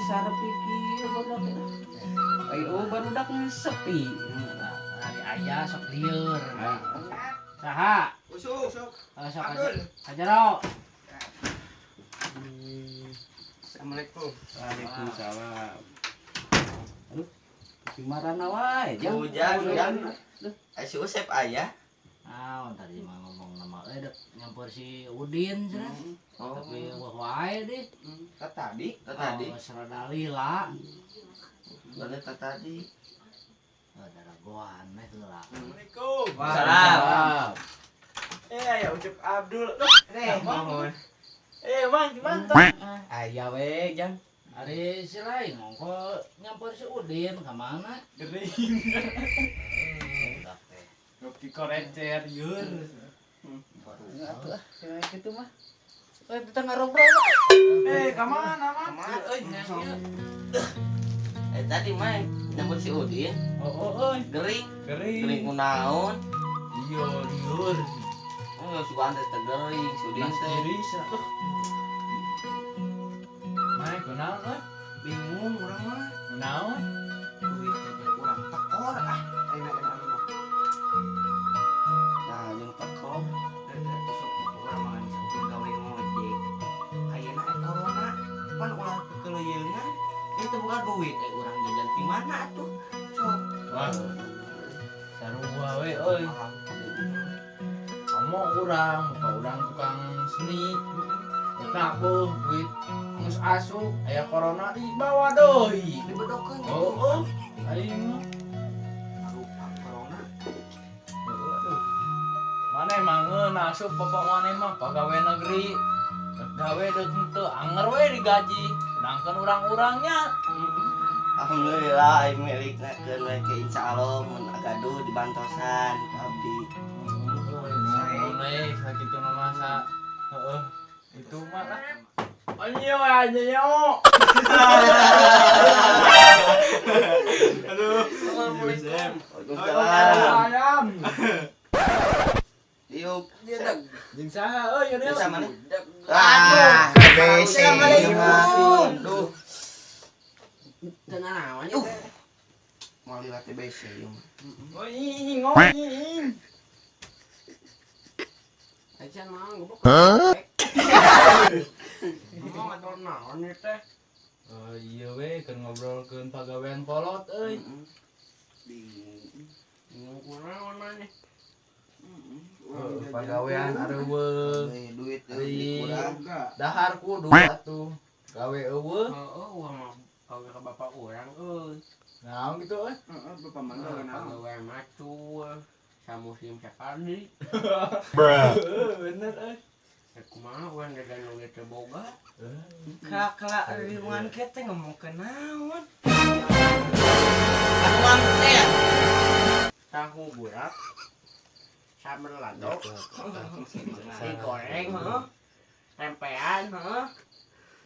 sarep pikir barudak. Ayo barudak sepi. Hari ayah sok lieur. Ah. Saha? Usuk. Sok Abdul. Hajaro. Assalamualaikum. Waalaikumsalam. Aduh, gimana wae? Hujan. Si Usep ayah. Tadi mah ngomong nama dek nyampur si Udin cenah. Tapi wah wae deh. Tadi. Serada lila. Boleh tadi. Daragoan meh heula. Assalamualaikum. Salam. Ya Usep Abdul. Mohon. Mang gimana? Aya we jang. Ari si lain ngongko nyampur si Udin ka mana? Gering. Ngopi korecer yeur. Atuh kitu mah. Kita ngarobrol. Ka mana? Tadi mah nyambut si Udin, gering kunaon. Iya, liur. Oh, suka anda tegering, si Udin teh. Mai kunaon euy? Bingung urang mah. Kunaon? Duit teh urang tekor enak. Nah, jeung tekor besok urang mah bisa gawe ngojek. Ayeuna corona pan ulah kekeleuyeungan. Itu bukan duit, urang jajan di mana atuh? Sok. Wah. Sarua we euy. Kamu urang, muka urang tukang seni. Nah, duit mus asup aya corona dibawa deui. Dibedokeun. Oh. Aing mah. Rupa corona. Aduh. Maneh mah ngeun asup bapak maneh mah pagawe negeri. Gawe deuk henteu anger we digaji. Sedangkan urang-urangnya Alhamdulillah aing milikna keun we ke insyaallah mun gaduh di bantosan abdi. Mulai sakitu mah sa. Heeh. Itu mah lah. Anyo anyo. Aduh. Assalamualaikum. Ayam. Yuk. Jeung saha euy Bisa mana? Aduh. Assalamualaikum. Duh. Tengah naon yuk. Mau liwat TBC yuk. Oi, ngomong. Acan mah goblok. Ngomong atuh naon ieu teh? Oh iya we keur ngobrolkeun pagawean kolot euy. Bingung kunaon maneh. Pagawean areuweung. Duit Ari kurang. dahar kudu atuh. Gawe eueuh. Heeh, uang kawin ka bapak urang euy. Naon gitu euy? Heeh, bapak mah pagawean macul. Samusim sakali. Bener euy. Kumaha urang dadan duit teh boga. Kala di ruangan kita ngomong ke naon? Atuan teh. Tahu burak. Sambel ladok. Digoreng, heeh. Tempean, heeh.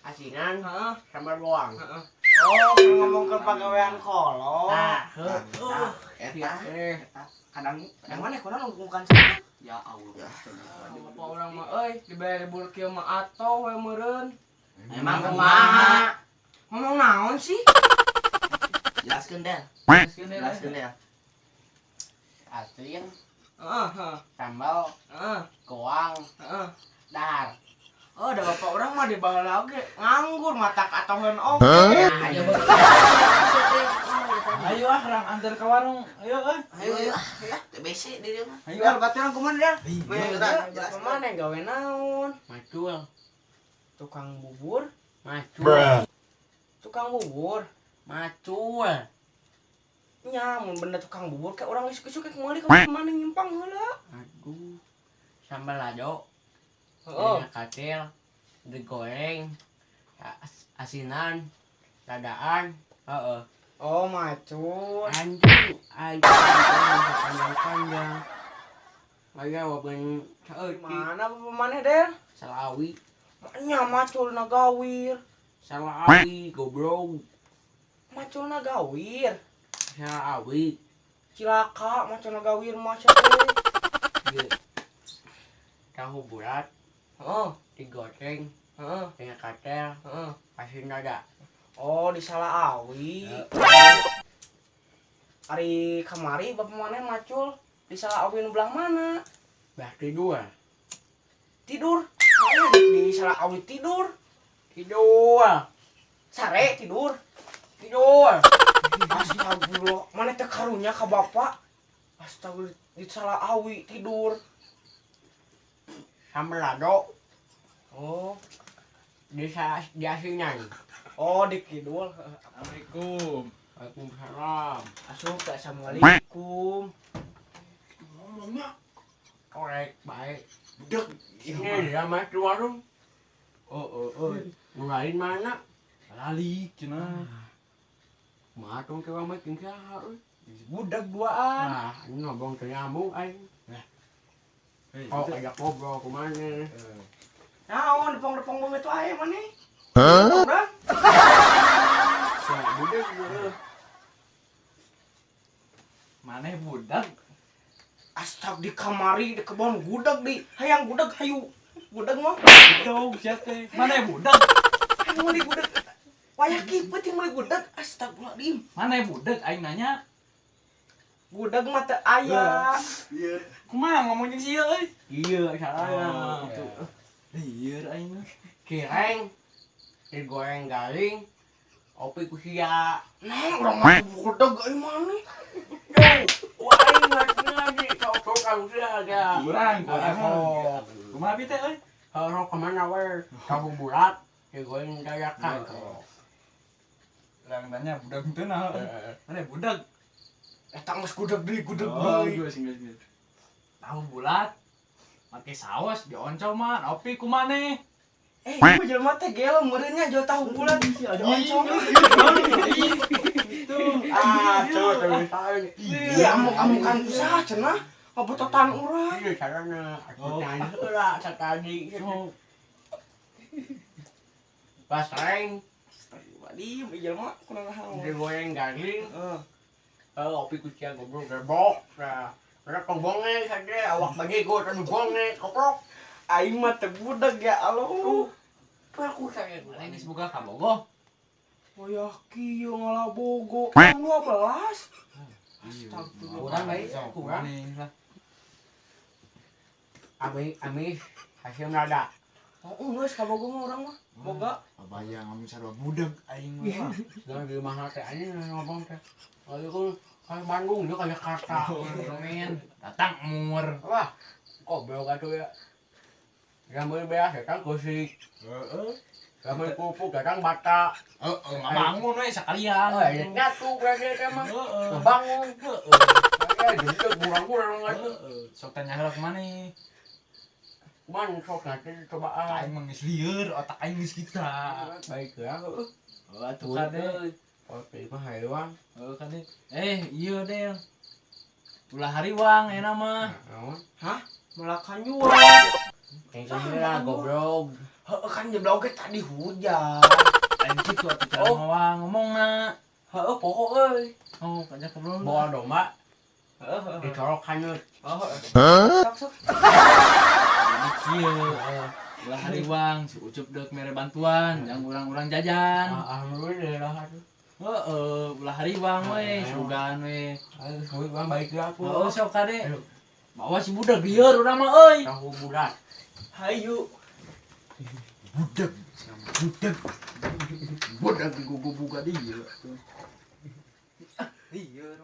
Asinan, heeh. Sambal bawang. Oh, ngomong ke pagawean kolot. Eta. Kadang mana kurang bukan sana. Ya Allah. Apa orang mah euy dibere libur kieu mah atoh we meureun. Emang kumaha? Ngomong naon sih? Jelaskeun deh. Jelaskeun deh. Jelaskeun deh. Asin, Heeh, sambal, heeh, goang, heeh. dahar. Oh, ada bapak orang mah di bawah lagi nganggur matak atoheun oge. Ayo ah rang antar ke warung. Ayo euy. Ayo, TBC di dia mah. Ayo. Biar baturan kumaha dah? Jelas. Mana gawe naon? Macul, Tukang bubur, macul, tukang bubur. macul. Nya mun benda tukang bubur kayak orang isuk-isuk kayak kemari ka mana nyimpang heula. Aduh, sambal lado, Heeh. kacil, digoreng, asinan, ladaan, Oh, macul. anjing, panjang-panjang. Ayo wabeng Mana bapak maneh deh? salawi, Nya macul na gawir. salawi, goblok, Macul na gawir. salawi. Cilaka macul na gawir mah sia teh. Tahu bulat, Heeh, digoreng, heeh, dengan kacil, heeh. asin lada. Oh di Salaawi. Hari kemari bapak mana macul di Salaawi nu belah mana? Bah tidur. Tidur. Mana di Salaawi tidur? Tidur. Sare tidur. Tidur. Astagfirullah, mana teh karunya ka bapak? Astagfirullah, di Salaawi tidur. Sama lado Oh, di asinan. oh di kidul. Assalamualaikum. Waalaikumsalam. Asup teh assalamualaikum. Ngomongnya korek baik. Dek. Ini dia mas di warung. Oh. Ngulain mana? Lali cenah. Matung ke mah king saha euy. Budak duaan. Ah, ini ngomong teu nyambung aing. Oh, ajak ngobrol kemana? Naon depong-depong banget tuh aya mana? Hah? Ya, budak gitu. Maneh budak. Astag di kamari di kebon gudag di. Hayang gudag hayu. Gudag mah. Jauh sia teh. Maneh budak. Hayang meuli gudag. Wayah kipeut yang meuli gudag. Astagfirullahaladzim. Maneh budak aing nanya. Gudag mah teu aya. Iya. Kumaha ngomong jeung sia euy? Iya, salahnya. Oh, gitu. Iya aing mah. Kireng digoreng garing. Opi ku sia. Neng urang mah gudag ai mana? Wah, aing lagi sok kalau sia ada. Kurang. Oh, Kumaha bi teh euy? kalau kemana we? Kampung bulat. Digoreng dayakan. Lang tanya budak teu naon? Maneh budak. Eta geus gudag deui, gudag Oh, deui. geus. Tahu bulat. Make saos dioncol mah, opi kumaneh. Eh, ieu jelema teh gelo meureunnya jual tahu bulat. Oncom. Itu. Ah, coba tahu. Iya, amuk-amukan usaha cenah. Ngabetotan urang. Iya, caranya. Aku tanya heula sakali. Pas reng Astagfirullahaladzim, ieu jelema kunaha. digoreng garing. Heeh. Opi ku sia goblok gerbok. Nah, karena kobonge saja awak bagi gua kan bonge koprok. Aing mah teu budag ya Allah. Aku saya Maneh geus boga kabogoh. Wayah kieu ngalabogo. Kan 12. Astagfirullah. Kurang bae, kurang. Maneh lah. Amis hasil nada. Oh, geus kabogo mah urang mah. Boga. Abaya ngomong sarua budak aing mah. Dan di mana teh anjing ngomong teh. Kalau ku kan Bandung dia kayak kata. Men, datang umur. Wah, goblok atuh ya. Gambar beas datang kusik. Heeh. Gambar pupuk datang bata. Ngabangun we sakalian. Oh, ya nyatu berarti teh mah. Heeh. Bangun. Ya, jadi kurang-kurang atuh. Sok tanya heula kumaneh. Man sok nanti cobaan. Aing mah geus lieur, otak aing geus kita. Baik ya. Oh, atuh kade. Oke, mah hewan. Oh, kade. Iya deh. Ulah hariwang enak mah. Naon? Melakan jual. Yang lah goblok. Heeh kan jeblok ge tadi hujan. Aing kitu atuh cara ngomongna. Heeh poho euy. Oh, kajak ngobrol. Bawa domba Heeh. dicolok hanyut. Sok. Kieu. Ulah hariwang si Ucup deuk mere bantuan, yang urang-urang jajan. Alhamdulillah atuh. Heeh, ulah hariwang we, sugan we. Ayo, suwi bang baik ya aku. Oh, sok kade. Ayo. Bawa si budak lieur urang mah euy. Tahu budak. Hayu. Budak di gugu buka dia. Lieur.